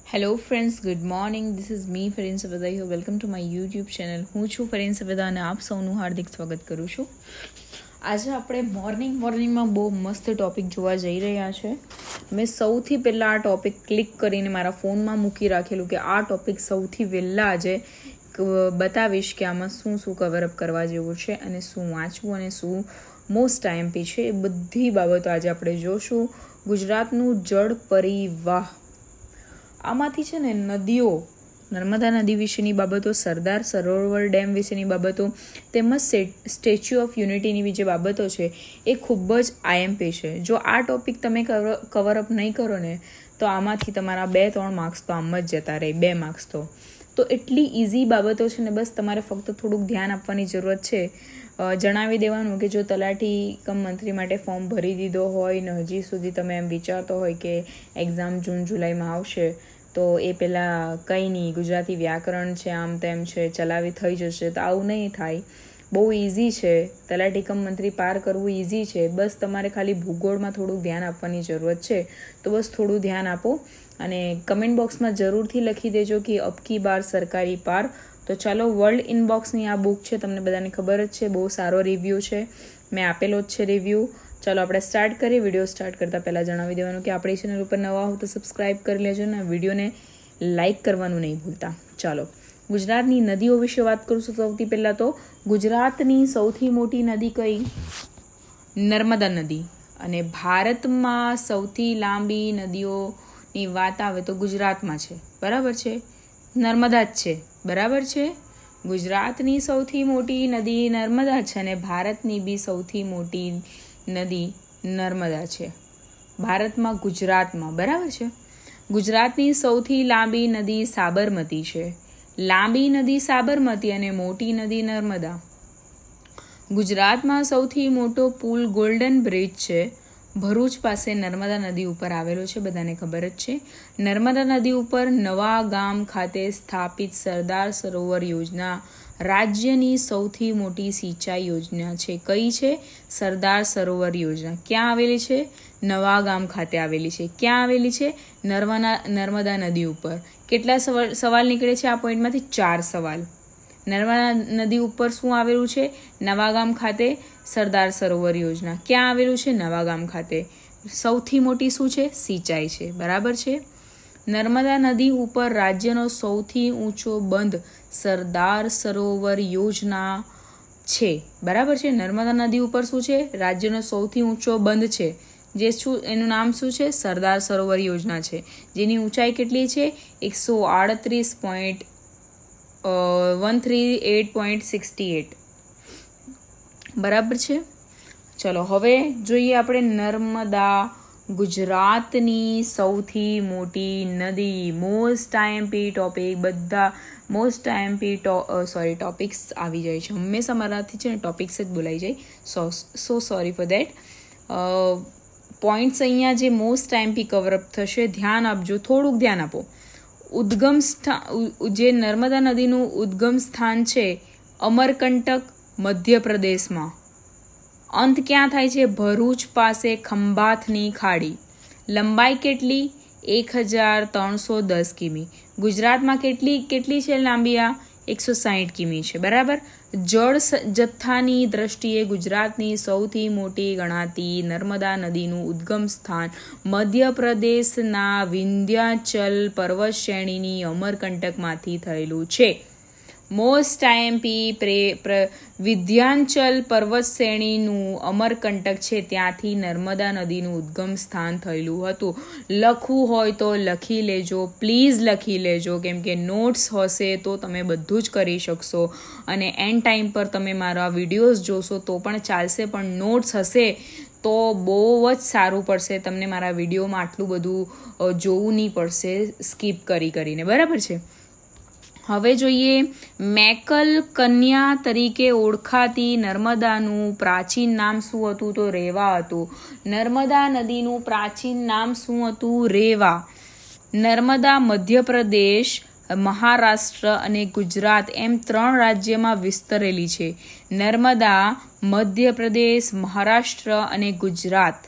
Hello friends, good morning. This is me Fareen Saveda. You welcome to my YouTube channel. હું છું ફરીન સવેદા અને આપ સૌનું હાર્દિક સ્વાગત કરું છું. આજે આપણે મોર્નિંગમાં બહુ મસ્ત ટૉપિક જોવા જઈ રહ્યા છે. મેં સૌથી પહેલાં આ ટૉપિક ક્લિક કરીને મારા ફોનમાં મૂકી રાખેલું કે આ ટૉપિક સૌથી વહેલા આજે બતાવીશ કે આમાં શું શું કવરઅપ કરવા જેવું છે અને શું વાંચવું અને શું મોસ્ટ આઈએમપી છે. એ બધી બાબતો આજે આપણે જોશું. ગુજરાતનું જળ પરિવાહ, આમાંથી છે ને નદીઓ, નર્મદા નદી વિશેની બાબતો, સરદાર સરોવર ડેમ વિશેની બાબતો તેમજ સ્ટેચ્યુ ઓફ યુનિટીની જે બાબતો છે એ ખૂબ જ આઈએમપી છે. જો આ ટોપિક તમે કવરઅપ નહીં કરો ને તો આમાંથી તમારા 2-3 માર્ક્સ તો આમ જ જતા રહે, 2 માર્ક્સ તો એટલી ઇઝી બાબતો છે ને. બસ તમારે ફક્ત થોડુંક ધ્યાન આપવાની જરૂરત છે. જણાવી દેવાનું કે જો તલાટી કમ મંત્રી માટે ફોર્મ ભરી દીધો હોય ને હજી સુધી તમે એમ વિચારતો હોય કે એક્ઝામ જૂન જુલાઈમાં આવશે તો એ પહેલાં કંઈ નહીં, ગુજરાતી વ્યાકરણ છે, આમ તેમ છે, ચલાવી થઈ જશે, તો આવું નહીં થાય. બહુ ઇઝી છે. તલાટી કમ મંત્રી પાર કરવું ઇઝી છે. બસ તમારે ખાલી ભૂગોળમાં થોડુંક ધ્યાન આપવાની જરૂરત છે. તો બસ થોડું ધ્યાન આપો અને કમેન્ટ બોક્સમાં જરૂરથી લખી દેજો કે અબકી બાર સરકારી પાર. તો ચાલો, વર્લ્ડ ઇનબોક્સની આ બુક છે, તમને બધાને ખબર જ છે, બહુ સારો રિવ્યૂ છે, મેં આપેલો જ છે રિવ્યૂ. ચાલો આપણે સ્ટાર્ટ કરીએ. વિડીયો સ્ટાર્ટ કરતાં પહેલાં જણાવી દેવાનું કે આપણી ચેનલ ઉપર નવા હો તો સબસ્ક્રાઈબ કરી લેજો ને વિડીયોને લાઇક કરવાનું નહીં ભૂલતા. ચાલો, ગુજરાતની નદીઓ વિશે વાત કરું છું. સૌથી પહેલાં તો ગુજરાતની સૌથી મોટી નદી કઈ? નર્મદા નદી. અને ભારતમાં સૌથી લાંબી નદીઓની વાત આવે તો ગુજરાતમાં છે, બરાબર છે, નર્મદા જ છે, બરાબર છે. ગુજરાતની સૌથી મોટી નદી નર્મદા છે અને ભારતની બી સૌથી મોટી નદી નર્મદા છે. ભારતમાં, ગુજરાતમાં, બરાબર છે. ગુજરાતની સૌથી લાંબી નદી સાબરમતી છે. લાંબી નદી સાબરમતી અને મોટી નદી નર્મદા. ગુજરાતમાં સૌથી મોટો પુલ ગોલ્ડન બ્રિજ છે, ભરૂચ પાસે નર્મદા નદી ઉપર આવેલો છે, બધાને ખબર જ છે. નર્મદા નદી ઉપર નવા ગામ ખાતે સ્થાપિત સરદાર સરોવર યોજના રાજ્યની સૌથી મોટી સિંચાઈ યોજના છે. કઈ છે? સરદાર સરોવર યોજના. ક્યાં આવેલી છે? નવા ગામ ખાતે આવેલી છે. ક્યાં આવેલી છે? નર્મદા નદી ઉપર. કેટલા સવાલ નીકળે છે આ પોઈન્ટમાંથી? 4 સવાલ. નર્મદા નદી ઉપર શું આવેલું છે? નવા ગામ ખાતે સરદાર સરોવર યોજના. ક્યાં આવેલું છે? નવા ગામ ખાતે. સૌથી મોટી શું છે? સિંચાઈ છે, બરાબર છે. નર્મદા નદી ઉપર રાજ્યનો સૌથી ઊંચો બંધ સરદાર સરોવર યોજના છે, બરાબર છે. નર્મદા નદી ઉપર શું છે? રાજ્યનો સૌથી ઊંચો બંધ છે, જે શું, એનું નામ શું છે? સરદાર સરોવર યોજના છે, જેની ઊંચાઈ કેટલી છે? 138.68, બરાબર છે. ચલો હવે જોઈએ આપણે નર્મદા, ગુજરાતની સૌથી મોટી નદી. મોસ્ટ આઈએમપી ટોપિક, બધા મોસ્ટ આઈએમપી ટોપિક્સ આવી જાય છે હંમેશા. મારાથી છે ને ટોપિક્સ જ બોલાઈ જાય. સો સોરી ફોર દેટ. પોઈન્ટ્સ અહીંયા જે મોસ્ટ આઈએમપી કવરઅપ થશે, ધ્યાન આપજો, થોડુંક ધ્યાન આપો. ઉદ્ગમ સ્થાન, જે નર્મદા નદીનું ઉદ્ગમ સ્થાન છે અમરકંટક, મધ્યપ્રદેશમાં. અંત ક્યાં થાય છે? ભરૂચ પાસે ખંભાતની ખાડી. લંબાઈ કેટલી? 1310 કિમી. ગુજરાતમાં કેટલી છે લાંબી? આ 160 કિમી છે, બરાબર. જળ જથ્થાની દ્રષ્ટિએ ગુજરાતની સૌથી મોટી ગણાતી નર્મદા નદીનું ઉદ્ગમ સ્થાન મધ્યપ્રદેશના વિંધ્યાચલ પર્વત શ્રેણીની અમરકંટકમાંથી થયેલું છે. મોસ્ટ આઈએમપી વિંધ્યાચલ પર્વત શ્રેણીનું અમરકંટક છે, ત્યાંથી નર્મદા નદીનું ઉદ્ગમ સ્થાન થયેલું હતું. લખવું હોય તો લખી લેજો, પ્લીઝ લખી લેજો, કેમ કે નોટ્સ હશે તો તમે બધું જ કરી શકશો. અને એન્ડ ટાઈમ પર તમે મારા વિડીયોઝ જોશો તો પણ ચાલશે, પણ નોટ્સ હશે તો બહુ જ સારું પડશે. તમને મારા વિડીયોમાં આટલું બધું જોવું નહીં પડશે સ્કીપ કરીને, બરાબર છે. હવે જોઈએ, મેકલ કન્યા તરીકે ઓળખાતી નર્મદાનું પ્રાચીન નામ શું હતું? તો રેવા હતું. નર્મદા નદીનું પ્રાચીન નામ શું હતું? રેવા. નર્મદા મધ્યપ્રદેશ, મહારાષ્ટ્ર અને ગુજરાત એમ 3 રાજ્યમાં વિસ્તરેલી છે. નર્મદા મધ્યપ્રદેશ, મહારાષ્ટ્ર અને ગુજરાત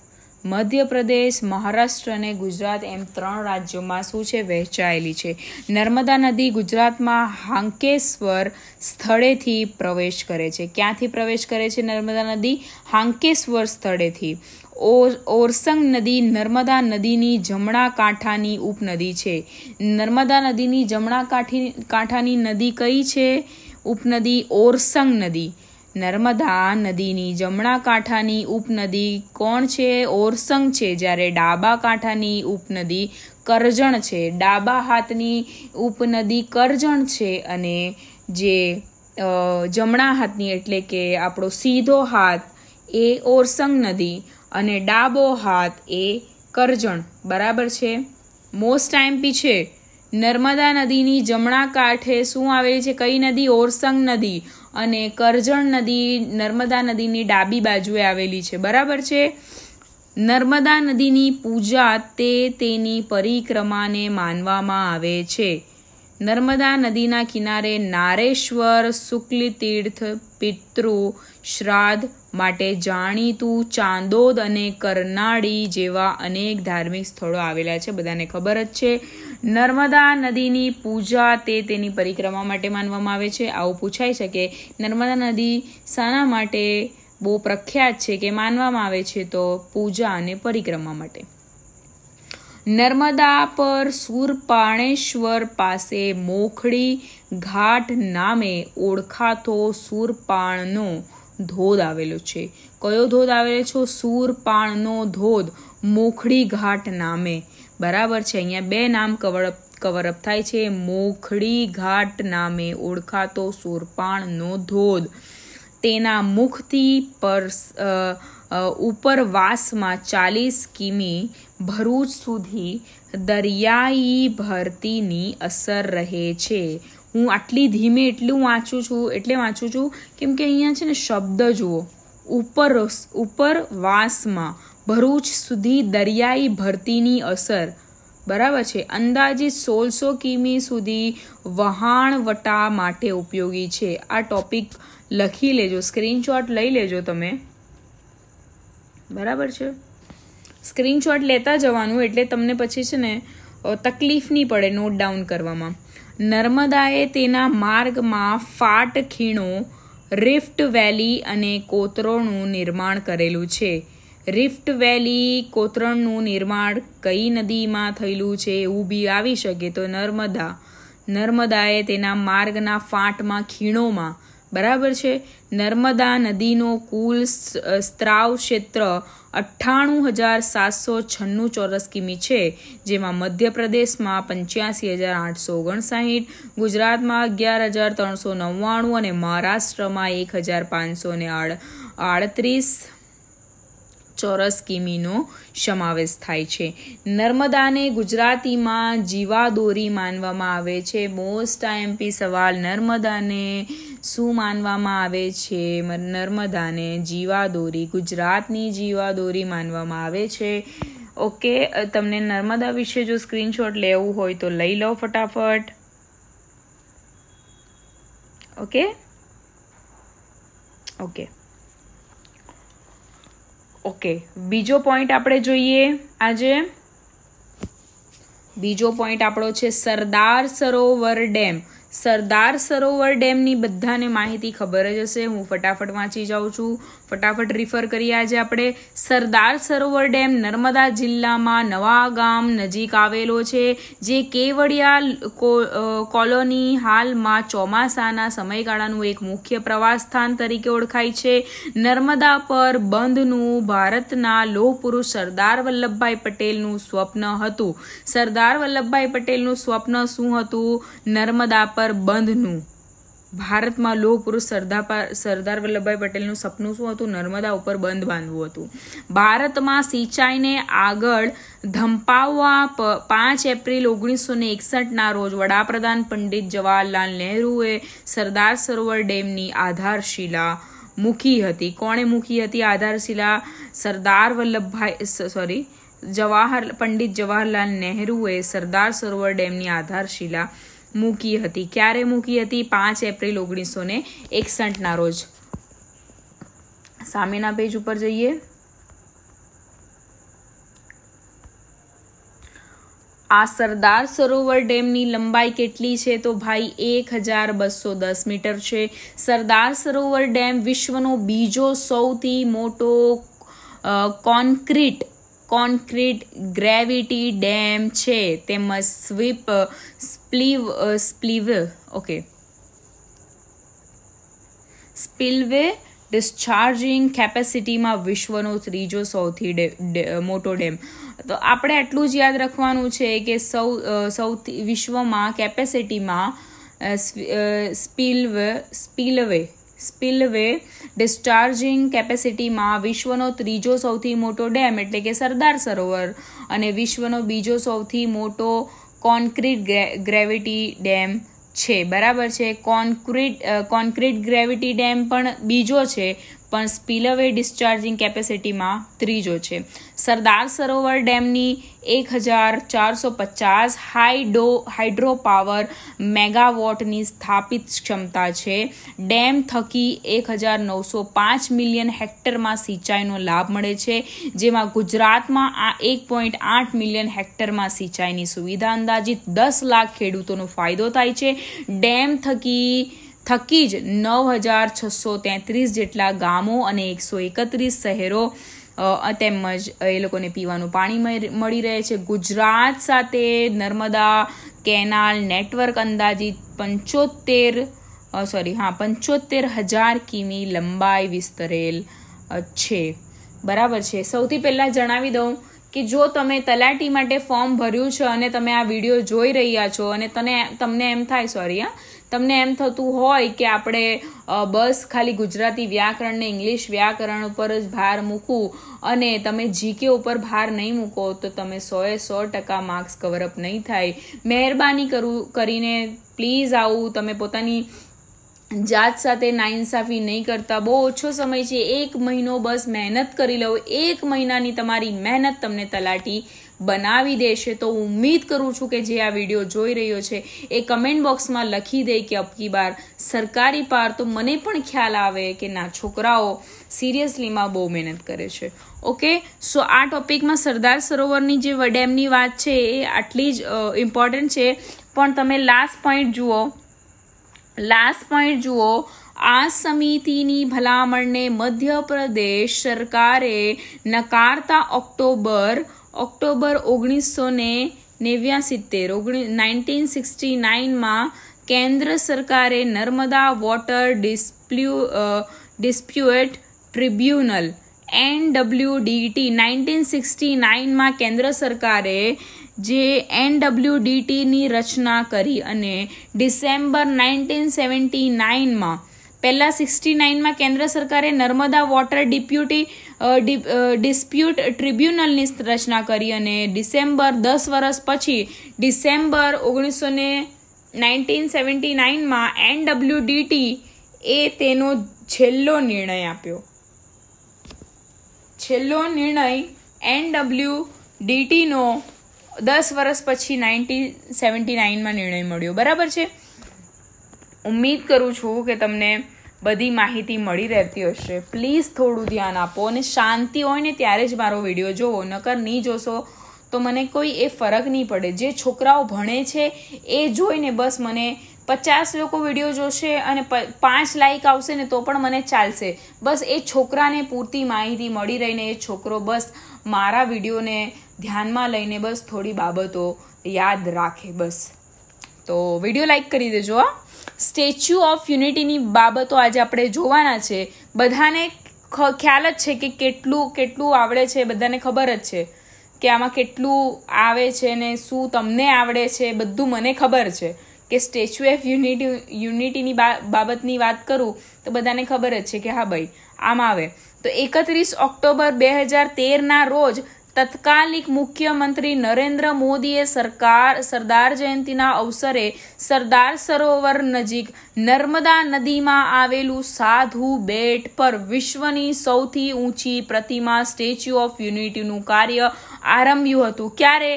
મધ્યપ્રદેશ, મહારાષ્ટ્ર અને ગુજરાત એમ 3 રાજ્યોમાં શું છે વહેંચાયેલી છે. નર્મદા નદી ગુજરાતમાં હાંકેશ્વર સ્થળેથી પ્રવેશ કરે છે. ક્યાંથી પ્રવેશ કરે છે નર્મદા નદી? હાંકેશ્વર સ્થળેથી. ઓરસંગ નદી નર્મદા નદીની જમણા કાંઠાની ઉપનદી છે. નર્મદા નદીની જમણા કાંઠાની નદી કઈ છે? ઉપનદી ઓરસંગ નદી. નર્મદા નદીની જમણા કાંઠાની ઉપનદી કોણ છે? ઓરસંગ છે. જ્યારે ડાબા કાંઠાની ઉપનદી કરજણ છે. ડાબા હાથની ઉપનદી કરજણ છે અને જે જમણા હાથની એટલે કે આપણો સીધો હાથ એ ઓરસંગ નદી અને ડાબો હાથ એ કરજણ. બરાબર છે. મોસ્ટ આઈએમપી છે. નર્મદા નદીની જમણા કાંઠે શું આવેલી છે? કઈ નદી? ઓરસંગ નદી. અને કરજણ નદી નર્મદા નદીની ડાબી બાજુએ આવેલી છે. બરાબર છે. નર્મદા નદીની પૂજા તેની પરિક્રમાને માનવામાં આવે છે. નર્મદા નદીના કિનારે નારેશ્વર, શુક્લતીર્થ, પિતૃ શ્રાદ્ધ માટે જાણીતું ચાંદોદ અને કરનાળી જેવા અનેક ધાર્મિક સ્થળો આવેલા છે. બધાને ખબર જ છે. નર્મદા નદીની પૂજા તેની પરિક્રમા માટે માનવામાં આવે છે. આવું પૂછાઈ શકે નર્મદા નદી શાના માટે બહુ પ્રખ્યાત છે કે માનવામાં આવે છે? તો પૂજા અને પરિક્રમા માટે. નર્મદા પર સુરપાણેશ્વર પાસે મોખડી ઘાટ નામે ઓળખાતો સુરપાણનો ધોધ આવેલો છે. કયો ધોધ આવેલો છે? સુરપાણનો ધોધ મોખડી ઘાટ નામે. બરાબર છે. અહીંયા 2 નામ કવરઅપ થાય છે. મોખડી ઘાટ નામે ઓળખાતો સુરપાણનો ધોધ. તેના મુખથી ઉપરવાસમાં 40 કિમી ભરૂચ સુધી દરિયાઈ ભરતીની અસર રહે છે. હું આટલી ધીમે એટલે વાંચું છું કેમ કે અહીંયા છે ને શબ્દ જુઓ. ઉપરવાસમાં ભરૂચ સુધી દરિયાઈ ભરતીની અસર. બરાબર છે. અંદાજિત 1600 કિમી સુધી વહાણવટા માટે ઉપયોગી છે. આ ટોપિક લખી લેજો, સ્ક્રીનશોટ લઈ લેજો તમે. બરાબર છે. સ્ક્રીનશોટ લેતા જવાનું એટલે તમને પછી છે ને તકલીફ નહીં પડે નોટ ડાઉન કરવામાં. નર્મદાએ તેના માર્ગમાં ફાટ ખીણો, રિફ્ટ વેલી અને કોતરોનું નિર્માણ કરેલું છે. રિફ્ટ વેલી, કોતરણનું નિર્માણ કઈ નદીમાં થયેલું છે એવું બી આવી શકે તો નર્મદા. નર્મદાએ તેના માર્ગના ફાટમાં ખીણોમાં. બરાબર છે. નર્મદા નદીનો કુલ સ્ત્રાવ ક્ષેત્ર 98,796 ચોરસ કિમી છે. જેમાં મધ્યપ્રદેશમાં 85,859, ગુજરાતમાં 11,399 અને મહારાષ્ટ્રમાં 1,538 ચોરસ કિમીનો સમાવેશ થાય છે. નર્મદાને ગુજરાતીમાં જીવાદોરી માનવામાં આવે છે. મોસ્ટ આઈએમપી સવાલ. નર્મદાને શું માનવામાં આવે છે? નર્મદાને જીવાદોરી, ગુજરાતની જીવાદોરી માનવામાં આવે છે. ઓકે. તમને નર્મદા વિશે જો સ્ક્રીનશોટ લેવું હોય તો લઈ લો ફટાફટ. ઓકે. બીજો પોઈન્ટ આપણે જોઈએ આજે. બીજો પોઈન્ટ આપણો છે સરદાર સરોવર ડેમ. સરદાર સરોવર ડેમની બધાને માહિતી ખબર જ હશે. હું ફટાફટ વાંચી જાઉં છું. ફટાફટ રિફર કરીએ આજે આપણે. સરદાર સરોવર ડેમ નર્મદા જિલ્લામાં નવાગામ નજીક આવેલો છે, જે કેવડિયા કોલોની હાલમાં ચોમાસાના સમયગાળાનું એક મુખ્ય પ્રવાસ સ્થાન તરીકે ઓળખાય છે. નર્મદા પર બંધનું ભારતના લોહ પુરુષ સરદાર વલ્લભભાઈ પટેલનું સ્વપ્ન હતું. સરદાર વલ્લભભાઈ પટેલનું સ્વપ્ન શું હતું? નર્મદા પર બંધનું. ભારતમાં લોહ પુરુષ સરદાર વલ્લભભાઈ પટેલનું સપનું શું હતું? નર્મદા ઉપર બંધ બાંધવું હતું. ભારતમાં સિંચાઈને આગળ ધંપાવવા 5 એપ્રિલ 1961ના રોજ વડાપ્રધાન પંડિત જવાહરલાલ નહેરુએ સરદાર સરોવર ડેમની આધારશિલા મૂકી હતી. કોણે મૂકી હતી આધારશિલા? પંડિત જવાહરલાલ નહેરુએ સરદાર સરોવર ડેમની આધારશિલા મૂકી હતી. ક્યારે મૂકી હતી? 5 એપ્રિલ 1961ના રોજ. સામેના પેજ ઉપર જઈએ. આ સરદાર સરોવર ડેમની લંબાઈ કેટલી છે? તો ભાઈ 1210 મીટર છે. સરદાર સરોવર ડેમ વિશ્વનો બીજો સૌથી મોટો કોન્ક્રીટ ગ્રેવિટી ડેમ છે. તેમજ સ્પિલવે ડિસ્ચાર્જિંગ કેપેસિટીમાં વિશ્વનો ત્રીજો સૌથી મોટો ડેમ. તો આપણે આટલું જ યાદ રાખવાનું છે કે સૌથી વિશ્વમાં કેપેસિટીમાં સ્પિલવે ડિસ્ચાર્જિંગ કેપેસિટીમાં વિશ્વનો ત્રીજો સૌથી મોટો ડેમ એટલે કે સરદાર સરોવર, અને વિશ્વનો બીજો સૌથી મોટો કોન્ક્રીટ ગ્રેવિટી ડેમ છે. બરાબર છે. કોન્ક્રીટ ગ્રેવિટી ડેમ પણ બીજો છે, પણ સ્પિલવે ડિસ્ચાર્જિંગ કેપેસિટીમાં ત્રીજો છે. સરદાર સરોવર ડેમની 1450 હાઇડ્રો પાવર મેગાવોટની સ્થાપિત ક્ષમતા છે. ડેમ થકી 1905 મિલિયન હેક્ટરમાં સિંચાઈનો લાભ મળે છે, જેમાં ગુજરાતમાં 1.8 મિલિયન હેક્ટરમાં સિંચાઈની સુવિધા, અંદાજિત 10 લાખ ખેડૂતોનો ફાયદો થાય છે. ડેમ થકી જ 9633 જેટલા ગામો અને 131 શહેરો તેમજ એ લોકોને પીવાનું પાણી મળી રહે છે. ગુજરાત સાથે નર્મદા કેનાલ નેટવર્ક અંદાજિત 75,000 કિમી લંબાઈ વિસ્તરેલ છે. બરાબર છે. સૌથી પહેલાં જણાવી દઉં કે જો તમે તલાટી માટે ફોર્મ ભર્યું છે અને તમે આ વિડીયો જોઈ રહ્યા છો અને તમને એમ થાય તમને એમ થતું હોય કે આપણે બસ ખાલી ગુજરાતી વ્યાકરણ ને ઇંગ્લિશ વ્યાકરણ ઉપર જ ભાર મૂકવું અને તમે જીકે ઉપર ભાર નહીં મૂકો તો તમે 100% માર્ક્સ કવરઅપ નહીં થાય. મહેરબાની કરીને પ્લીઝ આવું તમે પોતાની જાત સાથે નાઇન્સાફી નહીં કરતા. બહુ ઓછો સમય છે, 1 મહિનો બસ મહેનત કરી લો. 1 મહિનાની તમારી મહેનત તમને તલાટી બનાવી દેશે. તો ઉમ્મીદ કરું છું કે જે આ વિડીયો જોઈ રહ્યો છે એ કમેન્ટ બોક્સમાં લખી દે કે અબકી બાર સરકારી પાર, તો મને પણ ખ્યાલ આવે કે ના, છોકરાઓ સિરિયસલીમાં બહુ મહેનત કરે છે. ઓકે, સો આ ટોપિકમાં સરદાર સરોવરની જે ડેમની વાત છે એ આટલી જ ઇમ્પોર્ટન્ટ છે. પણ તમે લાસ્ટ પોઈન્ટ જુઓ. આ સમિતિની ભલામણને મધ્યપ્રદેશ સરકારે નકારતા ઓક્ટોબર 1969માં કેન્દ્ર સરકારે Narmada water dispute tribunal NWDT 1969માં કેન્દ્ર સરકારે જે NWDTની રચના કરી અને ડિસેમ્બર 1979માં પહેલા 69માં કેન્દ્ર સરકારે નર્મદા વોટર ડિસ્પ્યુટ ટ્રિબ્યુનલની રચના કરી અને 10 વર્ષ પછી ડિસેમ્બર 1979માં NWDT એ તેનો છેલ્લો નિર્ણય આપ્યો. NWDTનો 10 વર્ષ પછી 1979માં નિર્ણય મળ્યો. બરાબર છે. ઉમ્મીદ કરું છું કે તમને બધી માહિતી મળી રહેતી હશે. પ્લીઝ થોડું ધ્યાન આપો અને શાંતિ હોય ને ત્યારે જ મારો વિડીયો જોવો, નકર નહીં જોશો તો મને કોઈ એ ફરક નહીં પડે. જે છોકરાઓ ભણે છે એ જોઈને બસ મને 50 લોકો વિડીયો જોશે અને 5 લાઈક આવશે ને તો પણ મને ચાલશે. બસ એ છોકરાને પૂરતી માહિતી મળી રહીને એ છોકરો બસ મારા વિડીયોને ધ્યાનમાં લઈને બસ થોડી બાબતો યાદ રાખે બસ. તો વિડીયો લાઈક કરી દેજો. સ્ટેચ્યુ ઓફ યુનિટીની બાબતો આજે આપણે જોવાના છે. બધાને ખ્યાલ જ છે કે કેટલું આવડે છે, બધાને ખબર જ છે કે આમાં કેટલું આવે છે ને શું તમને આવડે છે, બધું મને ખબર છે કે સ્ટેચ્યુ ઓફ યુનિટીની બાબતની વાત કરું તો બધાને ખબર જ છે કે હા ભાઈ આમ આવે. તો 31 ઓક્ટોબર 2013ના રોજ તત્કાલિક મુખ્યમંત્રી નરેન્દ્ર મોદીએ સરદાર જયંતિના અવસરે સરદાર સરોવર નજીક નર્મદા નદીમાં આવેલું સાધુ બેટ પર વિશ્વની સૌથી ઊંચી પ્રતિમા સ્ટેચ્યુ ઓફ યુનિટીનું કાર્ય આરંભ્યું હતું. ક્યારે?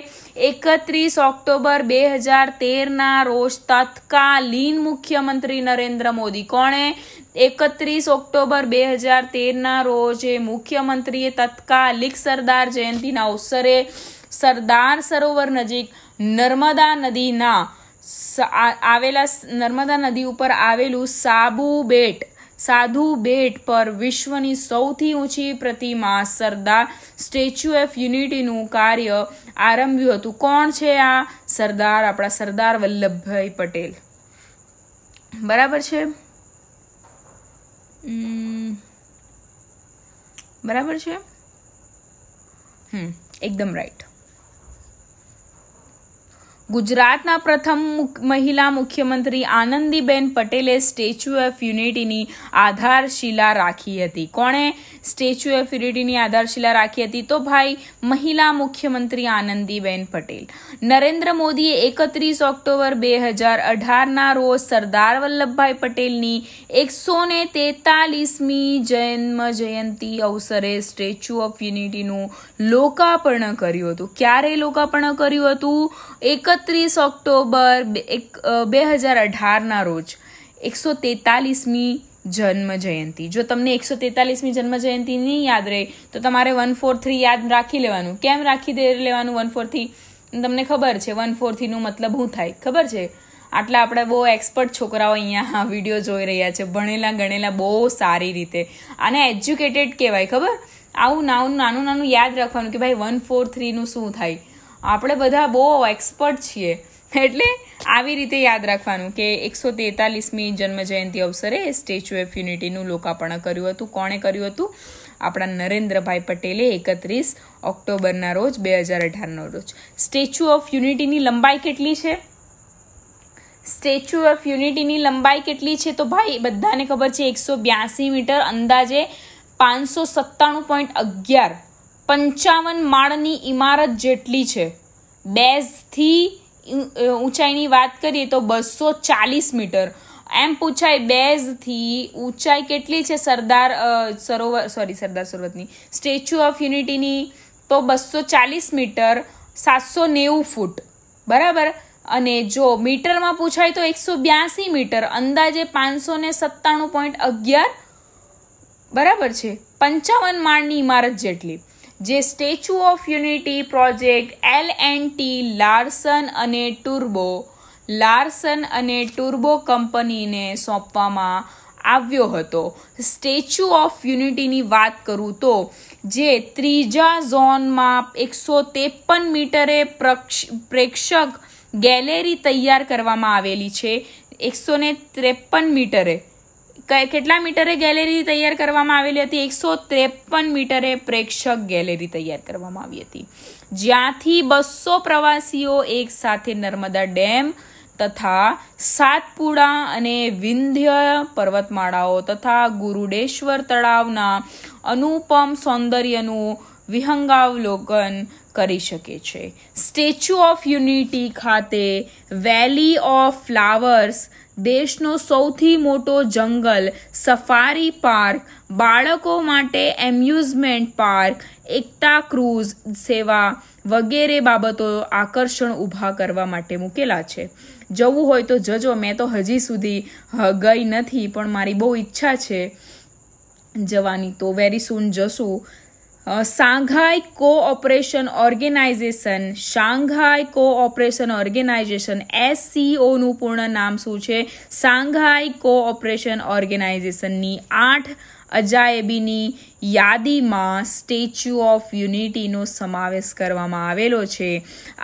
31 ઓક્ટોબર 2013ના રોજ તત્કાલીન મુખ્યમંત્રી નરેન્દ્ર મોદી. કોણે? 31 ઓક્ટોબર 2013ના રોજ મુખ્યમંત્રીએ તત્કાલિક સરદાર જયંતિના અવસરે સરદાર સરોવર નજીક નર્મદા નદી ઉપર આવેલું સાધુ બેટ પર વિશ્વની સૌથી ઊંચી પ્રતિમા સરદાર સ્ટેચ્યુ ઓફ યુનિટીનું કાર્ય આરંભ્યું હતું. કોણ છે આ? આપણા સરદાર વલ્લભભાઈ પટેલ. બરાબર છે. બરાબર છે. એકદમ રાઈટ. ગુજરાતના પ્રથમ મહિલા મુખ્યમંત્રી આનંદીબેન પટેલે સ્ટેચ્યુ ઓફ યુનિટીની આધારશિલા રાખી હતી. કોણે સ્ટેચ્યુ ઓફ યુનિટીની આધારશિલા રાખી હતી? તો ભાઈ મહિલા મુખ્યમંત્રી આનંદીબેન પટેલ. નરેન્દ્ર મોદીએ 31 ઓક્ટોબર 2018ના રોજ સરદાર વલ્લભભાઈ પટેલની 143મી જન્મ જયંતિ અવસરે સ્ટેચ્યુ ઓફ યુનિટીનું લોકાર્પણ કર્યું હતું. ક્યારે લોકાર્પણ કર્યું હતું? 31 ઓક્ટોબર 2018ના રોજ 143મી જન્મ જયંતિ. જો તમને 143મી જન્મ જયંતિ નહીં યાદ રહે તો તમારે 143 યાદ રાખી લેવાનું. કેમ રાખી લેવાનું 143? તમને ખબર છે 143નું મતલબ શું થાય? ખબર છે? આટલા આપણે બહુ એક્સપર્ટ છોકરાઓ અહીંયા વિડીયો જોઈ રહ્યા છે, ભણેલા ગણેલા બહુ સારી રીતે. આને એજ્યુકેટેડ કહેવાય. ખબર? આવું નાનું યાદ રાખવાનું કે ભાઈ 143નું શું થાય. આપણે બધા બહુ એક્સપર્ટ છીએ એટલે આવી રીતે યાદ રાખવાનું કે 143મી જન્મ જયંતિ અવસરે સ્ટેચ્યુ ઓફ યુનિટીનું લોકાર્પણ કર્યું હતું. કોણે કર્યું હતું? આપણા નરેન્દ્રભાઈ પટેલે 31 ઓક્ટોબરના રોજ 2018ના રોજ. સ્ટેચ્યુ ઓફ યુનિટીની લંબાઈ કેટલી છે? સ્ટેચ્યુ ઓફ યુનિટીની લંબાઈ કેટલી છે? તો ભાઈ બધાને ખબર છે 182 મીટર, અંદાજે 597.11 55 માળની ઇમારત જેટલી છે. બેઝથી ઊંચાઈની વાત કરીએ તો 240 મીટર. એમ પૂછાય બેઝથી ઊંચાઈ કેટલી છે સ્ટેચ્યુ ઓફ યુનિટીની? તો 240 મીટર, 790 ફૂટ. બરાબર. અને જો મીટરમાં પૂછાય તો 182 મીટર, અંદાજે 597.11 બરાબર છે 55 માળની ઇમારત જેટલી. જે statue of unity project L&T Larsen અને ટુર્બો કંપનીને સોંપવામાં આવ્યો હતો. સ્ટેચ્યુ ઓફ યુનિટીની વાત કરું તો જે ત્રીજા ઝોનમાં 153 મીટરે પ્રેક્ષક ગેલેરી તૈયાર કરવામાં આવેલી છે. 153 મીટરે કેટલા મીટરે ગેલેરી તૈયાર કરવામાં આવેલી હતી? 153 મીટરે પ્રેક્ષક ગેલેરી તૈયાર કરવામાં આવી હતી, જ્યાંથી 200 પ્રવાસીઓ એક સાથે નર્મદા ડેમ તથા સાતપુડા અને વિંધ્ય પર્વતમાળાઓ તથા ગુરુડેશ્વર તળાવના અનુપમ સૌંદર્યનું વિહંગાવલોકન કરી શકે છે. સ્ટેચ્યુ ઓફ યુનિટી ખાતે વેલી ઓફ ફ્લાવર્સ, દેશનો સૌથી મોટો જંગલ સફારી પાર્ક, બાળકો માટે એમ્યુઝમેન્ટ પાર્ક, એકતા ક્રૂઝ સેવા વગેરે બાબતો આકર્ષણ ઊભા કરવા માટે મૂકેલા છે. જવું હોય તો જજો. મેં તો હજી સુધી ગઈ નથી પણ મારી બહુ ઈચ્છા છે જવાની, તો વેરી સૂન જશું. શાંઘાઈ કોઓપરેશન ઓર્ગેનાઇઝેશન SCOનું પૂર્ણ નામ શું છે? શાંઘાઈ કોઓપરેશન ઓર્ગેનાઇઝેશનની 8 અજાયબીની યાદીમાં સ્ટેચ્યુ ઓફ યુનિટીનો સમાવેશ કરવામાં આવેલો છે.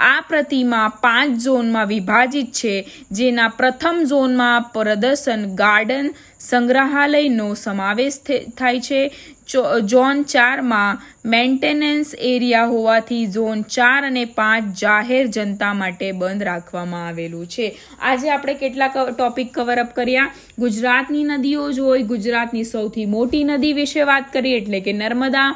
આ પ્રતિમા 5 ઝોનમાં વિભાજિત છે, જેના પ્રથમ ઝોનમાં પ્રદર્શન ગાર્ડન સંગ્રહાલયનો સમાવેશ થાય છે. ઝોન 4માં મેન્ટેનન્સ એરિયા હોવાથી ઝોન 4 અને 5 જાહેર જનતા માટે બંધ રાખવામાં આવેલું છે. આજે આપણે કેટલા ટોપિક કવર અપ કર્યા? ગુજરાતની નદીઓ જોઈ, ગુજરાતની સૌથી મોટી નદી વિશે વાત કરી એટલે કે નર્મદા,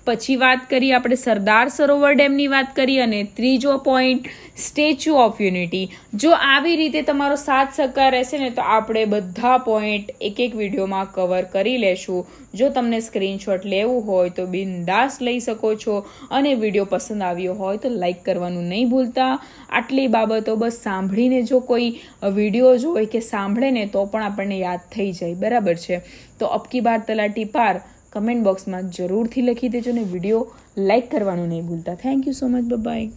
પછી વાત કરી આપણે સરદાર સરોવર ડેમની વાત કરી, અને ત્રીજો પોઈન્ટ સ્ટેચ્યુ ઓફ યુનિટી. જો આવી રીતે તમારો સાથ સહકાર રહેશે ને તો આપણે બધા પોઈન્ટ એક વિડીયોમાં કવર કરી લેશું. જો તમને સ્ક્રીનશોટ લેવું હોય તો બિંદાસ લઈ શકો છો, અને વિડીયો પસંદ આવ્યો હોય તો લાઈક કરવાનું નહીં ભૂલતા. આટલી બાબતો બસ સાંભળીને જો કોઈ વિડીયો જોઈ કે સાંભળે ને તો પણ આપણને યાદ થઈ જાય. બરાબર છે? તો અબકી બાર તલાટી પાર કમેન્ટ બોક્સમાં જરૂરથી લખી દેજો ને વિડીયો લાઇક કરવાનું નહીં ભૂલતા. Thank you so much. By.